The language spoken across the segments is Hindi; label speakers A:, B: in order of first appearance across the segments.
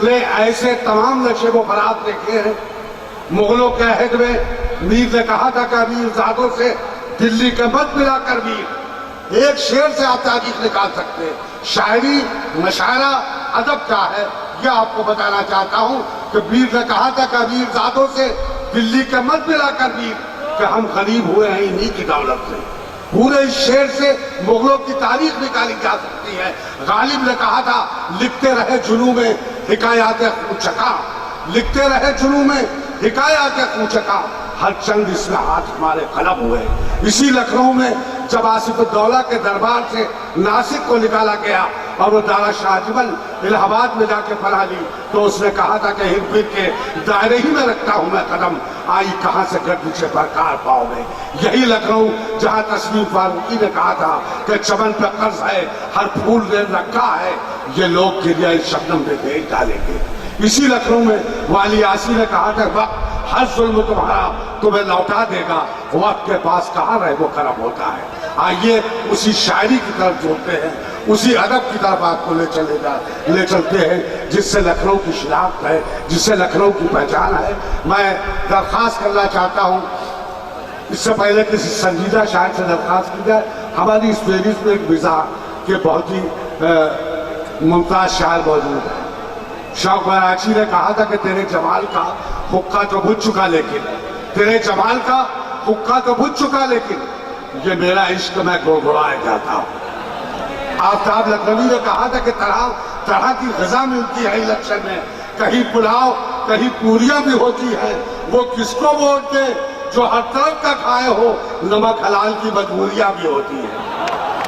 A: ने ऐसे तमाम नशे व खराब देखे हैं। मुगलों के अहद में मीर ने कहा था कि अमीरजादों से दिल्ली के मत मिला कर मीर। एक शेर से आप तारीख निकाल सकते हैं। शायरी, मशायरा, अदब क्या है यह आपको बताना चाहता हूं कि मीर ने कहा था कि अमीरजादों से दिल्ली के मत मिला कर मीर, कि हम गरीब हुए हैं इन्हीं की दौलत से। पूरे इस शेर से मुगलों की तारीख निकाली जा सकती है। गालिब ने कहा था, लिखते रहे जुनू में हिकायात खूचका, लिखते रहे जुनू में हिकायात खूचका, हर चंद इसमें हाथ हमारे कलम हुए। इसी लखनऊ में जब आसिफुद्दौला के दरबार से नासिक को निकाला गया और वो दारा शाहजमल इलाहाबाद में जाके पढ़ा ली, तो उसने कहा था कि हिंद के दायरे ही में रखता हूं मैं कदम, आई कहां से गर्दिशे बरकार पाओगे। यही लखनऊ जहां तस्लीम फारूकी ने कहा था कि चमन पे कर्ज है, हर फूल ने रखा है, ये लोग गिरिया शबनम में भेज डालेंगे। इसी लखनऊ में वाली आसी ने कहा था, वक्त हर जुल्म तुम्हारा तुम्हें लौटा देगा, वक्त के पास कहाँ रहे वो करम होता है। आइए उसी शायरी की तरफ जोड़ते हैं, उसी अदब की तरफ आपको ले चलते हैं जिससे लखनऊ की शिनाख्त है, जिससे लखनऊ की पहचान है। मैं दरख्वास्त करना चाहता हूँ, इससे पहले किसी संजीदा शायर से दरख्वास्त की जाए, हमारी इस फेहरिस्त में एक मिजाह के बहुत ही मुमताज शायर मौजूद है। शौक बराची ने कहा था कि तेरे जमाल का हुक्का तो बुझ चुका, लेकिन तेरे जमाल का हुक्का तो बुझ चुका, लेकिन ये मेरा इश्क मैं गुड़गुड़ाए जाता हूँ। आफ्ताब लखनवी ने कहा था कि तरह तरह की ग़िज़ा मिलती है इलेक्शन में, कहीं पुलाव कहीं पूरियां भी होती है, वो किसको वोट दे जो हर तरफ का खाए हो, नमक हलाल की मजबूरियां भी होती है।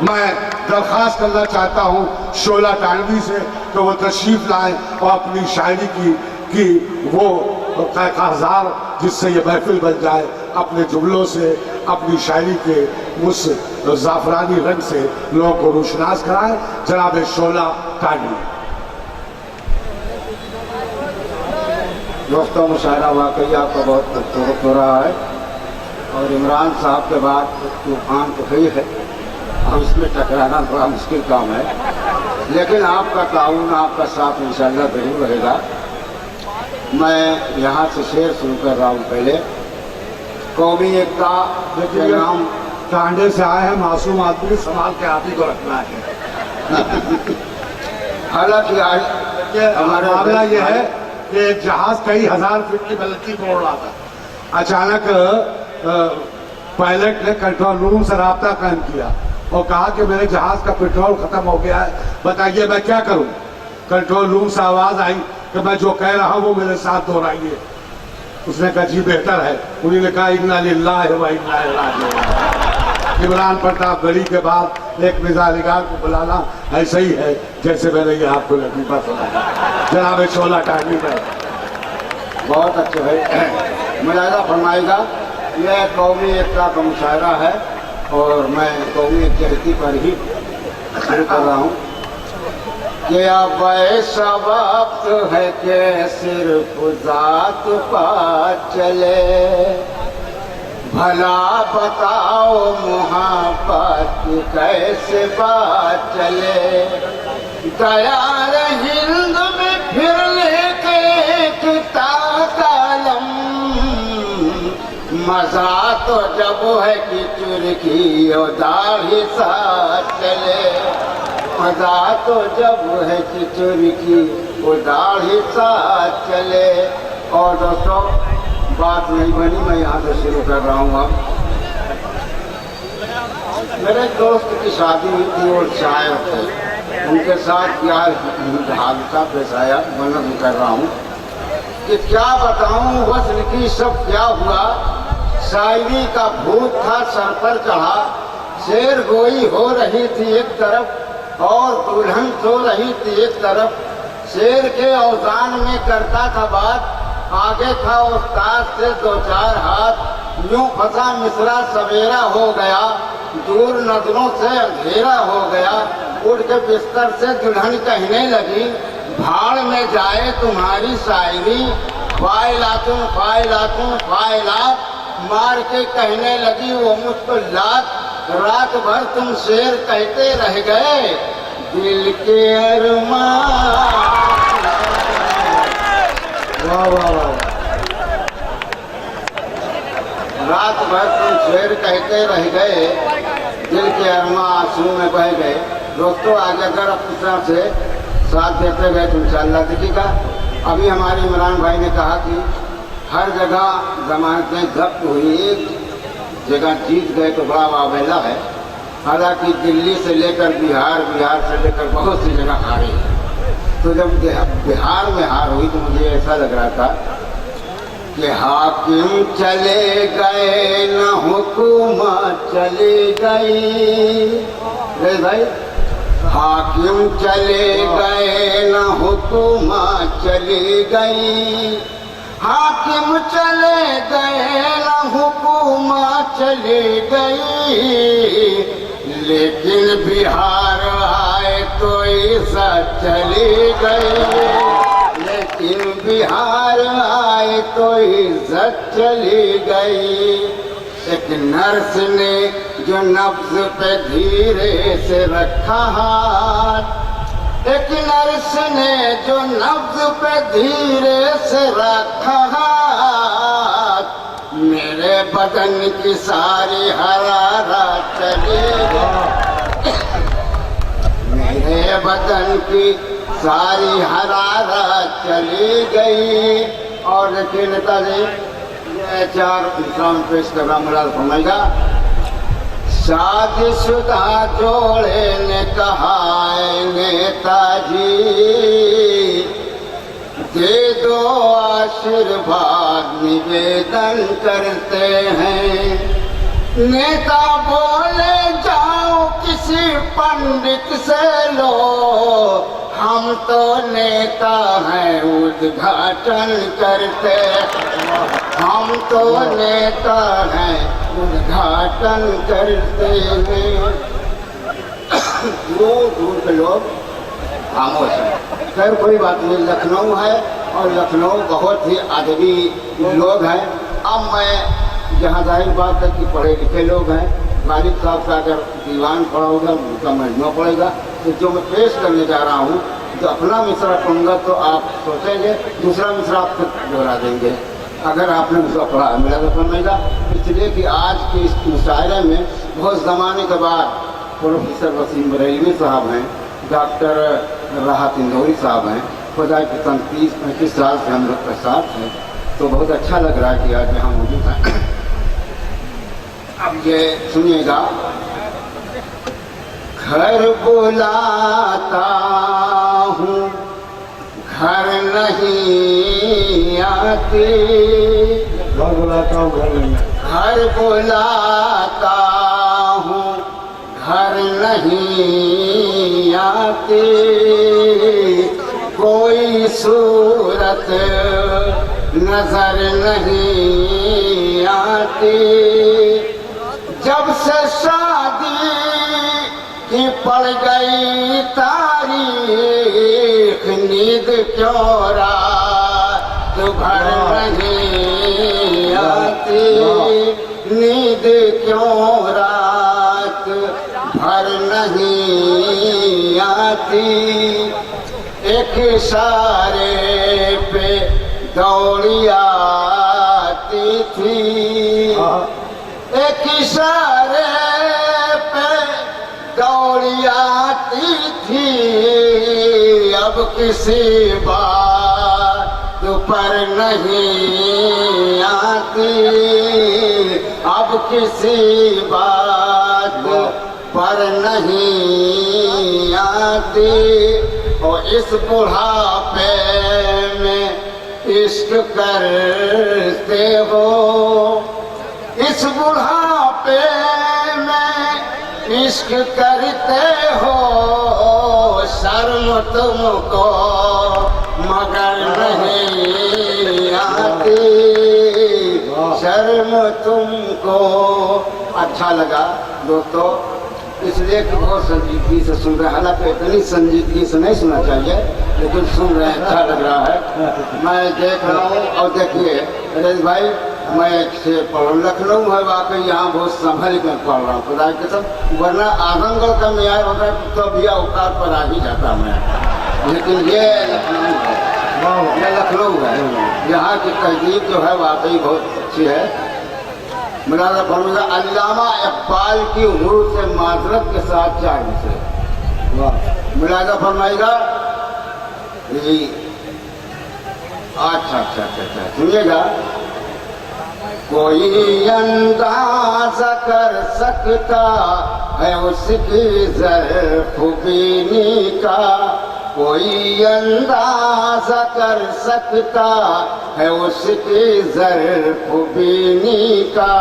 A: मैं दरख्वास्त करना चाहता हूँ शोला टानवी से कि वो तशरीफ लाएं और अपनी शायरी की वो काजार जिससे ये महफिल बन जाए, अपने जुमलों से, अपनी शायरी के उस ज़ाफ़रानी रंग से लोगों को रोशनास कराएं। जनाब शोला टानवी।
B: दोस्तों, मुशायरा वाकई आपका बहुत खूबसूरत हो रहा है और इमरान साहब के बाद तूफान तो ही है, अब इसमें टकराना थोड़ा मुश्किल काम है, लेकिन आपका ताउन, आपका साथ इंशाअल्लाह जरूर रहेगा। मैं यहाँ से शेर शुरू कर रहा हूँ। पहले कौमी एकता के नाम
A: टांडे से आए हैं, मासूम आदमी संभाल के आप ही को रखना है।
B: हालांकि
A: हमारा मामला ये है कि जहाज कई हजार फीट की बुलंदी पर उड़ रहा था, अचानक पायलट ने कंट्रोल रूम से राब्ता कायम किया और कहा कि मेरे जहाज का पेट्रोल खत्म हो गया है, बताइए मैं क्या करूं। कंट्रोल रूम से आवाज आई कि मैं जो कह रहा हूं वो मेरे साथ दोहराइए। उसने कहा जी बेहतर है। उन्होंने कहा इन्ना लिल्लाहि व इन्ना इलैहि राजिऊन। इमरान प्रतापगढ़ी के बाद एक मिज़ालिगार को बुलाना ऐसा ही है जैसे मैंने ये आपको लतीफ़ा सुनाया। जनाब शोला टानवी में
B: बहुत अच्छे है, मुलाहिजा फरमाएगा। यह कौमी एकता का मुशायरा है और मैं कौमी एकता पर ही शुरू कर रहा हूँ कि अब ऐसा वक्त है कि सिर्फ ज़ात पा चले, भला बताओ मुहब्बत कैसे बात चले। तैयार हिंद में फिर लेके कलम, मजा तो जब है कि चुरकी और दाढ़ी साथ चले, मजा तो जब है कि चुरकी और दाढ़ी साथ चले। और दोस्तों, बात नहीं बनी, मैं यहाँ से शुरू कर रहा हूँ। अब मेरे दोस्त की शादी हुई थी और शायर थे, उनके साथ क्या हादसा पेश आया, वर्णन कर रहा हूँ कि क्या बताऊँ वस्ल की सब क्या हुआ। शायरी का भूत था सर पर चढ़ा, शेर गोई हो रही थी एक तरफ और दुल्हन सो रही थी एक तरफ। शेर के औजान में करता था बात, आगे था उस्ताद से दो चार हाथ। यूं फंसा मिसरा सवेरा हो गया, दूर नजरों से अंधेरा हो गया। उड़ के बिस्तर से दुल्हन कहने लगी, भाड़ में जाए तुम्हारी शायरी। फाइलातुन फाइलातुन फाइलात मार के कहने लगी वो मुझको लात। रात भर तुम शेर कहते रह गए, दिल के अरमान शेर कहते रह गए, दिल के अरमा आंसू में बह गए। दोस्तों आगे अगर आप इस तरह से साथ देते गए तो इंशाअल्लाह दिखेगा। अभी हमारे इमरान भाई ने कहा कि हर जगह जमानतें जब्त हुई, एक जगह जीत गए तो बड़ा वावेला है। हालांकि दिल्ली से लेकर बिहार, बिहार से लेकर बहुत सी जगह हारे हैं। तो जब बिहार में हार हुई तो मुझे ऐसा लग रहा था कि हाकिम चले गए न हुकूमत चली गई। रे भाई, हाकिम चले गए न हुकूमत चली गई, हाकिम चले गए न हुकूमत चली गई, लेकिन बिहार आए तो इज्जत चली गई, लेकिन बिहार आए तो इज्जत चली गई। एक नर्स ने जो नब्ज पे धीरे से रखा हाथ, एक नर्स ने जो नब्ज पे धीरे से रखा हाथ, मेरे बदन की सारी हरारत चली गई, मेरे बदन की सारी हरारत चली गई। और देखिए नेताजी, ये 4 इंसान पेश कर रहा मुराद फरमाएगा। शादीशुदा जोड़े ने कहा नेताजी, दे दो आशीर्वाद निवेदन करते हैं। नेता बोले जाओ किसी पंडित से लो, हम तो नेता हैं उद्घाटन करते, हम तो नेता हैं उद्घाटन करते हैं। दूर दूर के लोग खामोश हैं। खैर कोई बात नहीं, लखनऊ है और लखनऊ बहुत ही अदबी लोग हैं। अब मैं जहाँ जाहिर बात है कि पढ़े लिखे लोग हैं, गालिब साहब का अगर दीवान पढ़ा होगा उनका मजमू पड़ेगा, तो जो मैं पेश करने जा रहा हूँ तो अपना मिसरा पढ़ूंगा तो आप सोचेंगे, दूसरा मिसरा आप दोहरा देंगे अगर आपने उसका पढ़ा मेरा तो पढ़ेगा। इसलिए कि आज के इस मुशायरे में बहुत ज़माने के बाद प्रोफेसर वसीम बरेलवी साहब हैं, डॉक्टर राहत इंदौरी साहब हैं, खुदा के 30-35 साल से हम लोग के साथ हैं, तो बहुत अच्छा लग रहा है कि आज यहाँ मौजूद हैं। अब ये सुनिएगा। घर बुलाता हूँ घर नहीं आती,
A: घर बुलाता हूँ घर नहीं आती,
B: घर बुलाता हूँ घर नहीं आती, कोई सूरत नजर नहीं आती, जब से शादी की पड़ गई तारीख, नींद क्यों रात भर नहीं आती, नींद क्यों रात भर नहीं आती, एक इशारे पे दौड़ी आती थी, एक इशारे पे दौड़ी आती थी, अब किसी बात पर नहीं आती, अब किसी बात पर नहीं आती, और इस बुढ़ापे में इश्क करते हो, इस बुढ़ापे में इश्क करते हो, शर्म तुमको मगर नहीं आती, शर्म तुमको। अच्छा लगा दोस्तों, इसलिए कि बहुत संजीदगी से सुन रहे हैं, हालांकि इतनी संजीदगी से नहीं सुनना चाहिए, लेकिन सुन रहे हैं, अच्छा लग रहा है। मैं देख रहा हूँ, और देखिए नरेश भाई, मैं से पढ़ लखनऊ है वाकई, यहाँ बहुत संभल के पढ़ रहा हूँ खुदा के सब, वरना आजमगढ़ का न्याय होता तो भी अवकाश पर आ ही जाता मैं, लेकिन ये लखनऊ है, ये लखनऊ है, यहाँ की तहजीब जो है वाकई बहुत अच्छी है। मुलाजा फरमाया अल्लामा इकबाल की उम्र से माजरत के साथ 4 मिसरे। वाह। मुलाजा फरमाएगा जी। अच्छा, सुनिएगा। कोई अंदाजा कर सकता है उसकी ज़र्फ़ बीनी का, कोई अंदाजा कर सकता है उसकी ज़र्फ़ बीनी का,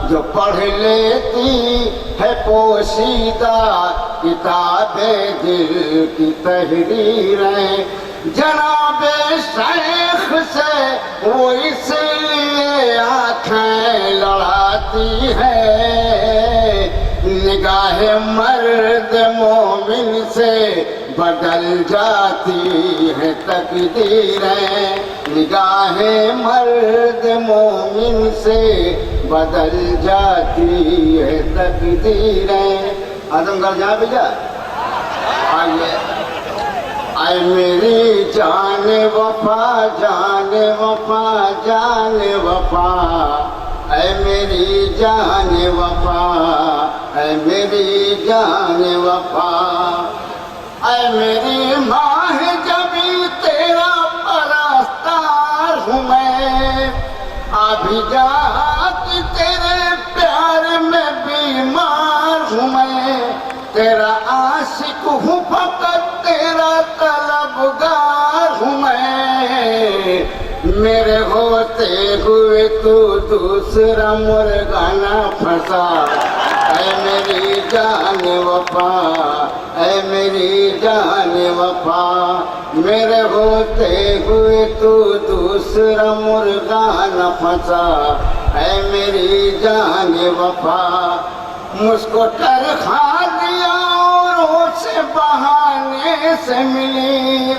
B: जो पढ़ लेती है पोशीदा किताबें दिल की तहरीरें। जनाबे शेख से वो इसलिए आँखें लड़ाती है, निगाह मर्द मोमिन से बदल जाती है तकदीरें, निगाह मर्द मोमिन से बदल जाती है तकदीरें। आजमगढ़ जा भैया आइए। आए मेरी जान वफा, जान वफा, जान वफा, ऐ मेरी जान वफा, ऐ मेरी जान वफा, ऐ मेरी माह जबी तेरा परस्तार हूँ मैं, अभी जात तेरे प्यार में बीमार हूँ मैं, तेरा आशिक हूँ फकत तेरा तलबगार हूँ मैं, मेरे होते हुए तू दूसरा मुर्गाना फंसा, ऐ मेरी जान वफा, ऐ मेरी जान वफा, मेरे होते हुए तू दूसरा मुर्गाना फंसा, ऐ मेरी जान वफा। मुझको कर खा दिया और से बहाने से मिली,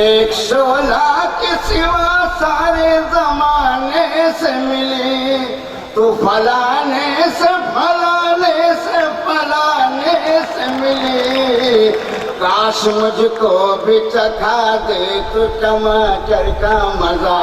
B: एक शोला के सिवा सारे जमाने से मिली, तू फलाने से फलाने से फलाने से मिली, काश मुझको भी चखा दे तू टमाटर का मजा।